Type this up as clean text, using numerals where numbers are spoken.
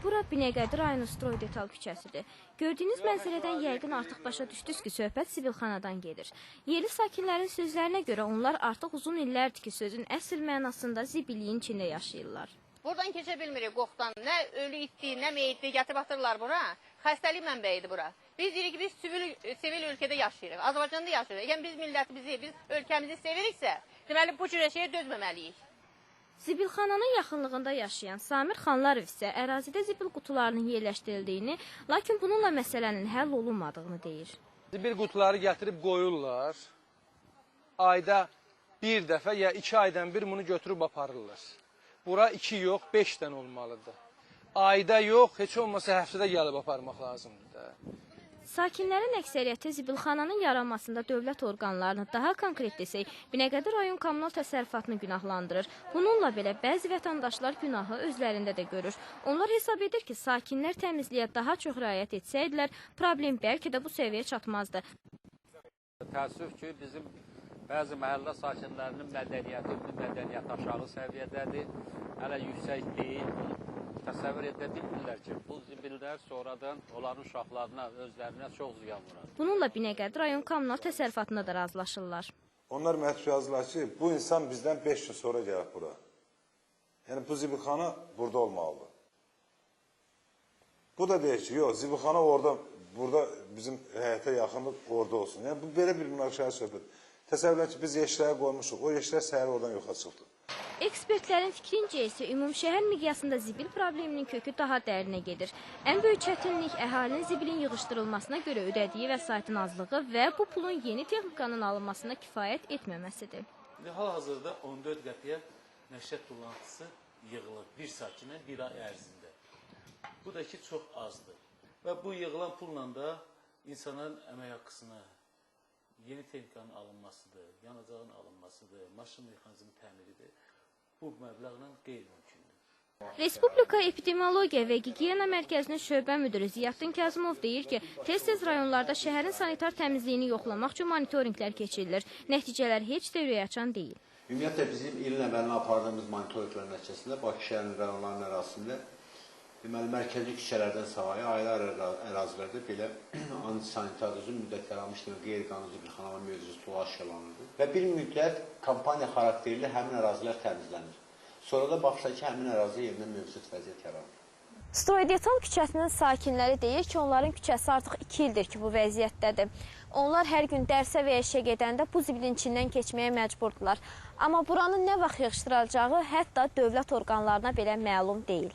Bura Binəqədi rayonu Stroy Detal küçəsidir. Gördüyünüz mənzərədən yəqin artıq başa düşdünüz ki, söhbət zibilxanadan gedir. Yerli sakinlərin sözlərinə görə onlar artıq uzun illərdir ki, sözün əsl mənasında zibilliyin içində yaşayırlar. Buradan keçə bilmirik qoxdan. Nə ölü itdi, nə meyitdi, gətirib atırlar bura. Xəstəlik mənbəyidir bura. Biz deyirik ki, biz sivil ölkədə yaşayırıq, Azərbaycanda yaşayırıq. Yəni biz millətimizi, biz ölkəmizi seviriksə, deməli bu cür şeyə dözməməliyik. Zibilxananın yaxınlığında yaşayan Samir Xanlarov isə ərazidə zibil qutularının yerləşdirildiyini, lakin bununla məsələnin həll olunmadığını deyir. Zibil qutuları gətirib qoyurlar. Ayda bir dəfə ya 2 aydan bir bunu götürüb aparırlar. Bura 2 yox, 5 dənə olmalıdır. Ayda yox, heç olmasa həftədə gəlib aparmaq lazımdır da. Sakinlərin əksəriyyəti zibilxananın yaranmasında dövlət orqanlarını, daha konkret desək, Binəqədi rayon kommunal təsərrüfatını günahlandırır. Bununla belə bəzi vətəndaşlar günahı özlərində də görür. Onlar hesab edir ki, sakinlər təmizliyə daha çox riayət etsəydilər, problem bəlkə də bu səviyyə çatmazdı. Təəssüf ki, bizim bəzi məhəllə sakinlərinin mədəniyyəti aşağı səviyyədədir, hələ yüksək deyil. Təsəvvür edə bilmirlər ki, bu zibillər sonradan onların uşaqlarına, özlərinə çox ziyan vurar. Bununla Binəqədi rayon kommunal təsərrüfatına da razılaşırlar. Onlar məktub yazdılar ki, bu insan bizdən 5 gün sonra gəlib bura. Yəni bu zibilxana burada olmalıdır. Bu da deyir ki, yox, zibilxana burada bizim həyətə yaxınlıq orada olsun. Yəni bu belə bir münaqişəli söhbət. Təsəvvür edin ki, biz yeşlərə qoymuşuq, o yeşlər səhər oradan yoxa çıxdı. Ekspertlərin fikrincə isə ümumşəhər miqyasında zibil probleminin kökü daha dərinə gedir. Ən böyük çətinlik əhalinin zibilin yığışdırılmasına görə ödədiyi vəsaitin azlığı və bu pulun yeni texnikanın alınmasına kifayət etməməsidir. Hal-hazırda 14 qəpiyə nəşət tullantısı yığılır bir sakinə bir ay ərzində. Bu da ki, çox azdır. Və bu yığılan pulla da insanların əmək haqqısına, yeni texnikanın alınmasıdır, yanacağın alınmasıdır, maşın mexanizmi təmiridir. Bu məbləğlə qeyri-mümkündür. Respublika Epidemiologiya və Gigiyena Mərkəzinin şöbə müdürü Ziyaddin Kazımov deyir ki, tez-tez rayonlarda şəhərin sanitar təmizliyini yoxlamaq üçün monitorinqlər keçirilir. Nəticələr heç də ürəkaçan deyil. Ümumiyyətlə, bizim ilin əvvəlinə apardığımız monitorinqlər nəticəsində Bakı şəhərinin rayonlarının ərazisində deməli, mərkəzi küçələrdən savayı ayrı-ayrı ərazilərdə belə antisanitar uzun müddət yaranmış qeyri-qanuni zibilxanalar mövzusu aşılanırdı. Və bir müddət kampaniya xarakterli həmin ərazilər təmizlənir. Sonra da baxsa ki, həmin ərazi yerindən mövcud vəziyyət yaranır. Stroy Detal küçəsinin sakinləri deyir ki, onların küçəsi artıq 2 ildir ki, bu vəziyyətdədir. Onlar hər gün dərsə və işə gedəndə bu zibilin içindən keçməyə məcburdular. Amma buranın nə vaxt yığışdırılacağı hətta dövlət orqanlarına belə məlum deyil.